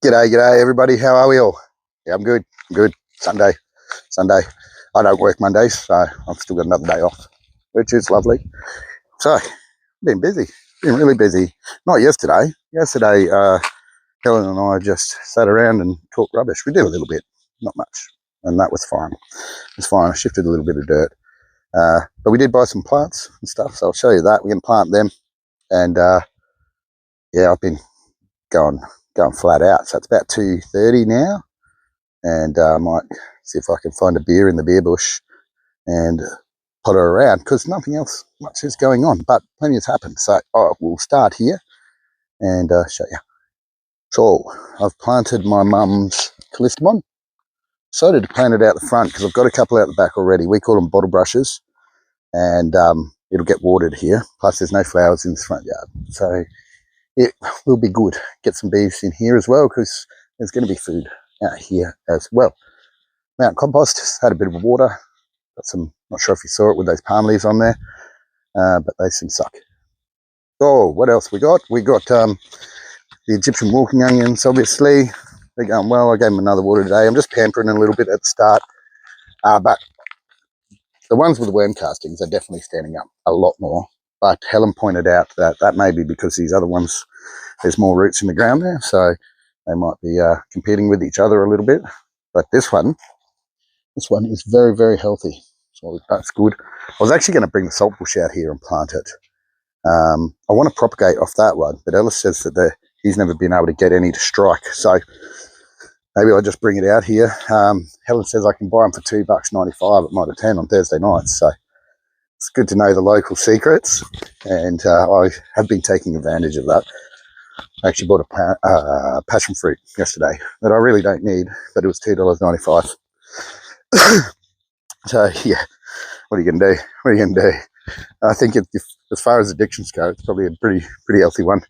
G'day everybody. How are we all? Yeah, I'm good. I'm good. Sunday. I don't work Mondays, so I've still got another day off, which is lovely. So, been busy. Been really busy. Not yesterday. Yesterday, Helen and I just sat around and talked rubbish. We did a little bit, not much, and that was fine. It was fine. I shifted a little bit of dirt. But we did buy some plants and stuff, so I'll show you that. We're going to plant them. And yeah, I've been going flat out. So it's about 2:30 now. And I might see if I can find a beer in the beer bush and potter around, because nothing else much is going on, but plenty has happened. So we'll start here and show you. So I've planted my mum's callistemon. Decided to plant it out the front because I've got a couple out the back already. We call them bottle brushes, and it'll get watered here. Plus there's no flowers in this front yard, so it will be good. Get some bees in here as well, because there's going to be food out here as well. Now, compost has had a bit of water. Got some, not sure if you saw it with those palm leaves on there, but they seem suck. Oh, what else we got? We got the Egyptian walking onions, obviously. They're going well. I gave them another water today. I'm just pampering a little bit at the start. But the ones with the worm castings are definitely standing up a lot more. But Helen pointed out that that may be because these other ones, there's more roots in the ground there, so they might be competing with each other a little bit. But this one is very, very healthy, so that's good. I was actually going to bring the salt bush out here and plant it. I want to propagate off that one, but Ellis says that he's never been able to get any to strike, so maybe I'll just bring it out here. Helen says I can buy them for $2.95 at Mitre 10 on Thursday nights, so it's good to know the local secrets, and I have been taking advantage of that. I actually bought a passion fruit yesterday that I really don't need, but it was $2.95. So yeah, what are you gonna do? What are you gonna do? I think as far as addictions go, it's probably a pretty healthy one.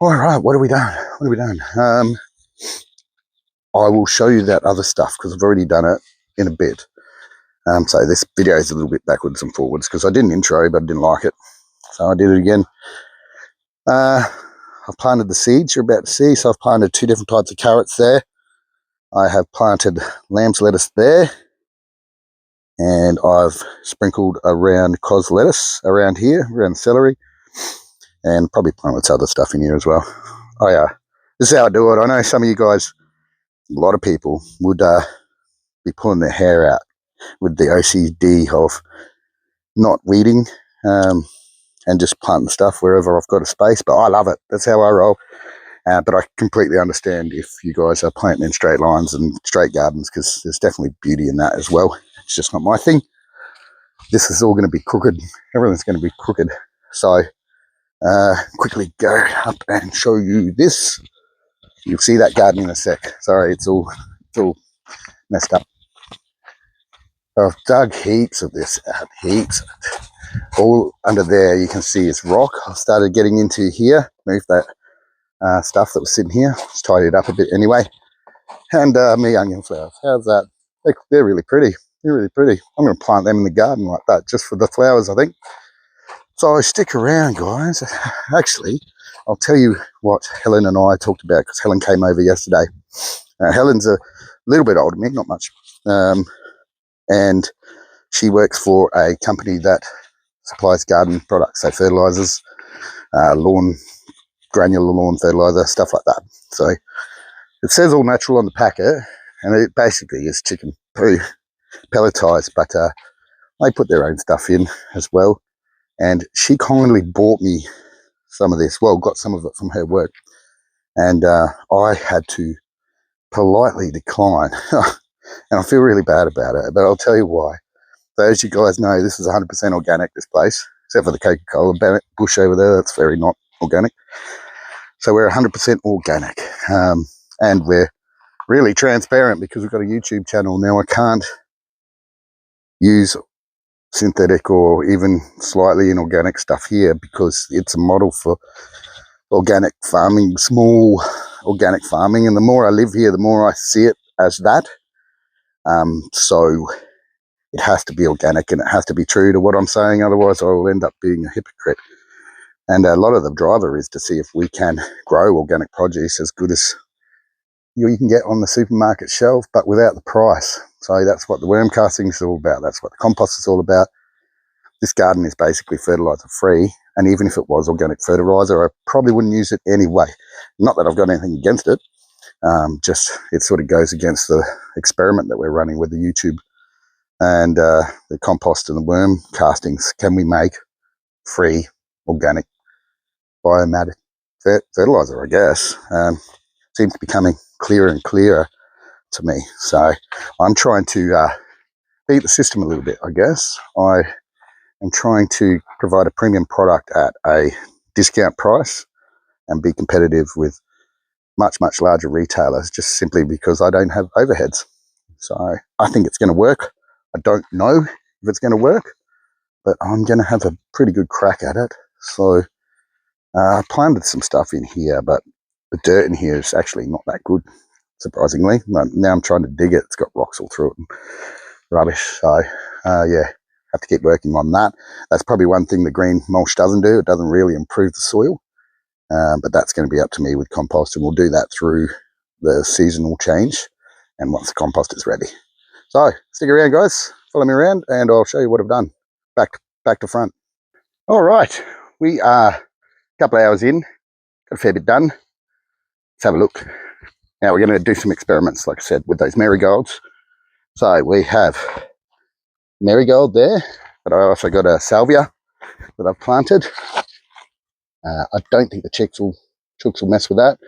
All right, what have we done? What have we done? I will show you that other stuff because I've already done it in a bit. So this video is a little bit backwards and forwards because I did an intro, but I didn't like it, so I did it again. I've planted the seeds you're about to see. So I've planted 2 different types of carrots there. I have planted lamb's lettuce there. And I've sprinkled around cos lettuce around here, around celery. And probably planted other stuff in here as well. Oh yeah, this is how I do it. I know some of you guys, a lot of people, would be pulling their hair out with the OCD of not weeding and just planting stuff wherever I've got a space. But I love it. That's how I roll. But I completely understand if you guys are planting in straight lines and straight gardens, because there's definitely beauty in that as well. It's just not my thing. This is all going to be crooked. Everything's going to be crooked. So quickly go up and show you this. You'll see that garden in a sec. Sorry, it's all messed up. I've dug heaps of this out, heaps. All under there you can see is rock. I've started getting into here, move that stuff that was sitting here, just tidy it up a bit anyway. And me onion flowers, how's that? They're really pretty. They're really pretty. I'm going to plant them in the garden like that, just for the flowers, I think. So stick around, guys. Actually, I'll tell you what Helen and I talked about, because Helen came over yesterday. Helen's a little bit older than me, not much. And she works for a company that supplies garden products, so fertilizers, granular lawn fertilizer, stuff like that. So it says all natural on the packet, and it basically is chicken poo, pelletized, but they put their own stuff in as well. And she kindly bought me some of this, well, got some of it from her work, and I had to politely decline. And I feel really bad about it, but I'll tell you why. So as you guys know, this is 100% organic, this place, except for the Coca-Cola bush over there. That's very not organic. So we're 100% organic, and we're really transparent because we've got a YouTube channel. Now I can't use synthetic or even slightly inorganic stuff here because it's a model for organic farming, small organic farming, and the more I live here, the more I see it as that. So it has to be organic and it has to be true to what I'm saying, otherwise I will end up being a hypocrite. And a lot of the driver is to see if we can grow organic produce as good as you can get on the supermarket shelf, but without the price. So that's what the worm casting is all about. That's what the compost is all about. This garden is basically fertiliser free, and even if it was organic fertiliser, I probably wouldn't use it anyway. Not that I've got anything against it, just it sort of goes against the experiment that we're running with the YouTube and the compost and the worm castings. Can we make free organic biomatter fertiliser, I guess? Seems to be becoming clearer and clearer to me. So I'm trying to beat the system a little bit, I guess. I am trying to provide a premium product at a discount price and be competitive with much, much larger retailers, just simply because I don't have overheads. So I think it's going to work. I don't know if it's going to work, but I'm going to have a pretty good crack at it. So I planted some stuff in here, but the dirt in here is actually not that good, surprisingly. Now I'm trying to dig it. It's got rocks all through it and rubbish. So yeah, have to keep working on that. That's probably one thing the green mulch doesn't do. It doesn't really improve the soil, but that's going to be up to me with compost, and we'll do that through the seasonal change and once the compost is ready. So stick around, guys. Follow me around and I'll show you what I've done. Back to front. All right, we are a couple of hours in, got a fair bit done. Let's have a look. Now we're going to do some experiments, like I said, with those marigolds. So we have marigold there, but I also got a salvia that I've planted. I don't think the chooks will mess with that.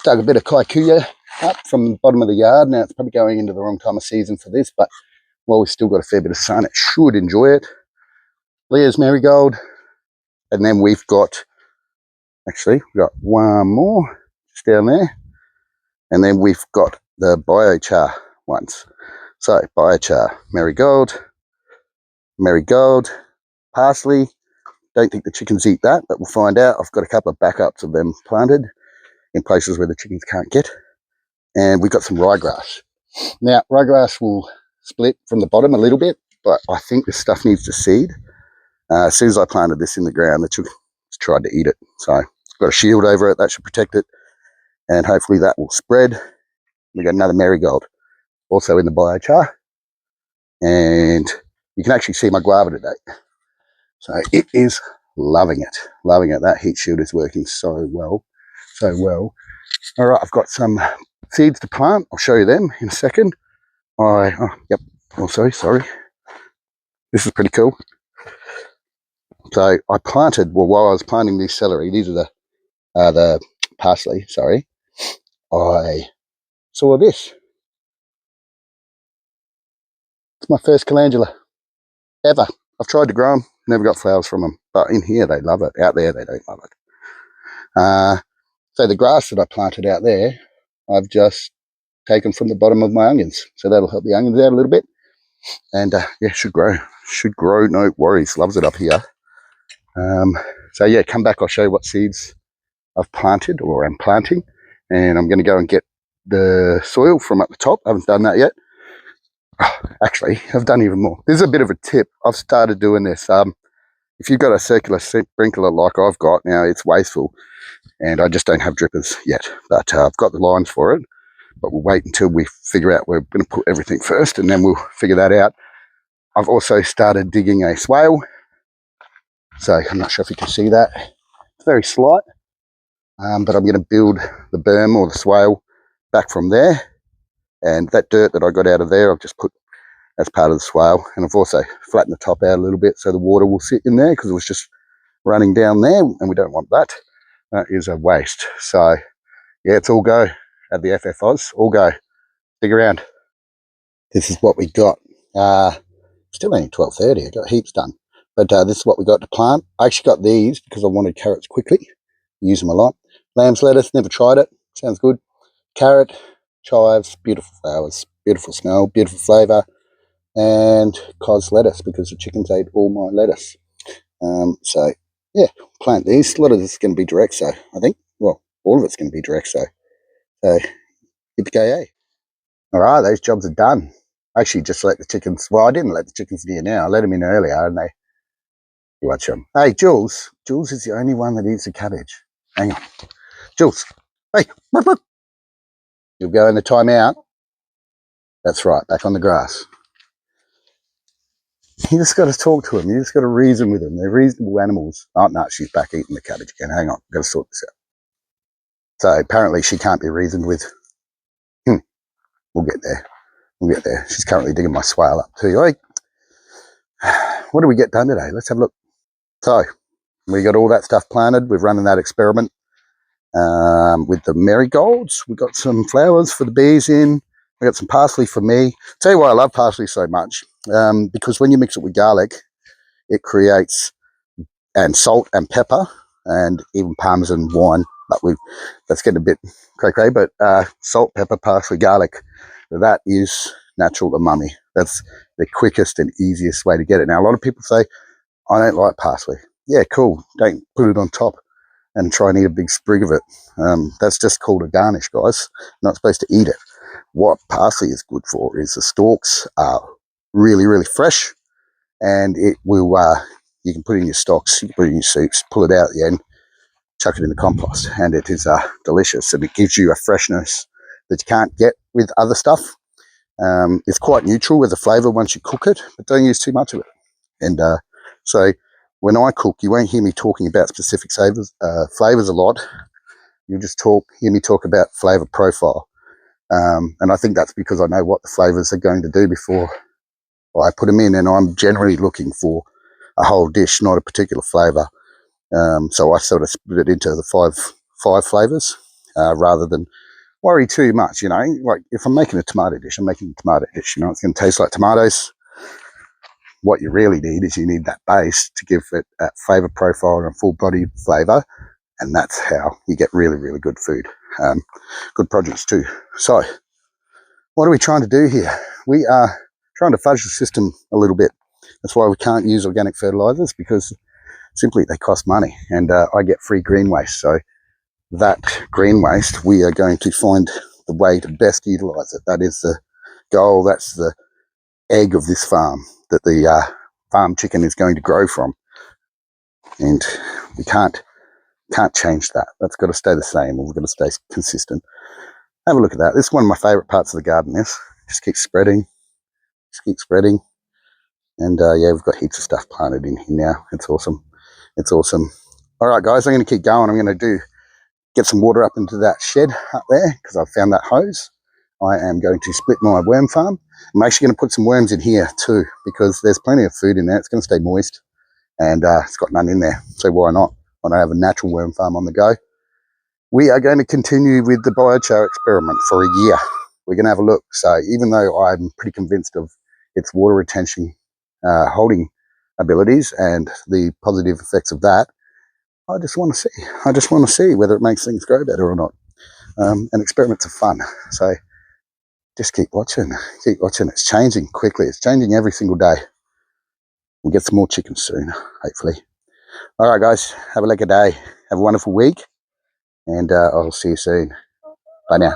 Dug a bit of kikuyu up from the bottom of the yard. Now it's probably going into the wrong time of season for this, but while we've still got a fair bit of sun, it should enjoy it. Leah's marigold, and then we've got one more just down there, and then we've got the biochar ones. So biochar, marigold, parsley. Don't think the chickens eat that, but we'll find out. I've got a couple of backups of them planted in places where the chickens can't get. And we've got some ryegrass. Now, ryegrass will split from the bottom a little bit, but I think this stuff needs to seed. As soon as I planted this in the ground, the chickens tried to eat it. So I've got a shield over it. That should protect it. And hopefully that will spread. We've got another marigold also in the biochar. And you can actually see my guava today. So it is loving it. That heat shield is working so well. All right, I've got some seeds to plant. I'll show you them in a second. Sorry. This is pretty cool. So I planted, while I was planting this celery, these are the parsley, sorry, I saw this. It's my first calendula ever. I've tried to grow them, never got flowers from them, but in here they love it. Out there they don't love it. So the grass that I planted out there, I've just taken from the bottom of my onions. So that'll help the onions out a little bit. And yeah, should grow, no worries. Loves it up here. So yeah, come back, I'll show you what seeds I've planted or am planting. And I'm going to go and get the soil from up the top. I haven't done that yet. Actually, I've done even more. This is a bit of a tip. I've started doing this. If you've got a circular sprinkler like I've got now, it's wasteful. And I just don't have drippers yet. But I've got the lines for it. But we'll wait until we figure out where we're going to put everything first, and then we'll figure that out. I've also started digging a swale. So I'm not sure if you can see that. It's very slight. But I'm going to build the berm or the swale back from there. And that dirt that I got out of there, I've just put as part of the swale. And I've also flattened the top out a little bit so the water will sit in there, because it was just running down there, and we don't want that. That is a waste. So yeah, it's all go at the FF Oz. All go. Dig around. This is what we got. Still only 12:30. I got heaps done. But this is what we got to plant. I actually got these because I wanted carrots quickly. Use them a lot. Lamb's lettuce, never tried it. Sounds good. Carrot, chives, beautiful flowers, beautiful smell, beautiful flavour. And cos lettuce, because the chickens ate all my lettuce. So yeah, plant these. A lot of this is going to be direct sow, I think. Well, all of it's going to be direct sow. So yippee-ki-yay. All right, those jobs are done. I actually just let the chickens, well, I didn't let the chickens in here now. I let them in earlier, and they watch them. Hey, Jules is the only one that eats the cabbage. Hang on. Jules, hey, You'll go in the time out. That's right, back on the grass. You just got to talk to them. You just got to reason with them. They're reasonable animals. Oh, no, she's back eating the cabbage again. Hang on, I've got to sort this out. So apparently she can't be reasoned with. We'll get there. We'll get there. She's currently digging my swale up too. Oi. What do we get done today? Let's have a look. So we got all that stuff planted. We're running that experiment with the marigolds. We got some flowers for the bees in. We got some parsley for me. Tell you why I love parsley so much. Because when you mix it with garlic, it creates, and salt and pepper, and even Parmesan wine. But that's getting a bit cray-cray. But salt, pepper, parsley, garlic, that is natural umami. That's the quickest and easiest way to get it. Now, a lot of people say, I don't like parsley. Yeah, cool. Don't put it on top and try and eat a big sprig of it. That's just called a garnish, guys. You're not supposed to eat it. What parsley is good for is the stalks are really, really fresh, and it will, you can put it in your stocks, you can put it in your soups, pull it out at the end, chuck it in the compost, and it is delicious, and it gives you a freshness that you can't get with other stuff. It's quite neutral with the flavour once you cook it, but don't use too much of it. And so when I cook, you won't hear me talking about specific flavours a lot. You'll just hear me talk about flavour profile. And I think that's because I know what the flavours are going to do before I put them in, and I'm generally looking for a whole dish, not a particular flavour. So I sort of split it into the five flavours rather than worry too much, you know. Like if I'm making a tomato dish, I'm making a tomato dish, you know, it's going to taste like tomatoes. What you really need is you need that base to give it that flavour profile and a full-bodied flavour, and that's how you get really, really good food. Good produce too. So what are we trying to do here? We are trying to fudge the system a little bit. That's why we can't use organic fertilisers, because simply they cost money, and I get free green waste. So that green waste, we are going to find the way to best utilise it. That is the goal. That's the egg of this farm that the farm chicken is going to grow from, and we can't change that. That's got to stay the same, or we've got to stay consistent. Have a look at that. This is one of my favourite parts of the garden. This just keeps spreading, and yeah, we've got heaps of stuff planted in here now. It's awesome. It's awesome. All right, guys, I'm going to keep going. I'm going to get some water up into that shed up there because I've found that hose. I am going to split my worm farm. I'm actually going to put some worms in here too, because there's plenty of food in there. It's going to stay moist, and it's got none in there. So why not? When I have a natural worm farm on the go. We are going to continue with the biochar experiment for a year. We're going to have a look. So even though I'm pretty convinced of its water retention holding abilities and the positive effects of that, I just want to see. I just want to see whether it makes things grow better or not. And experiments are fun. So just keep watching. Keep watching. It's changing quickly. It's changing every single day. We'll get some more chicken soon, hopefully. All right, guys. Have a lekker day. Have a wonderful week. And I'll see you soon. Bye now.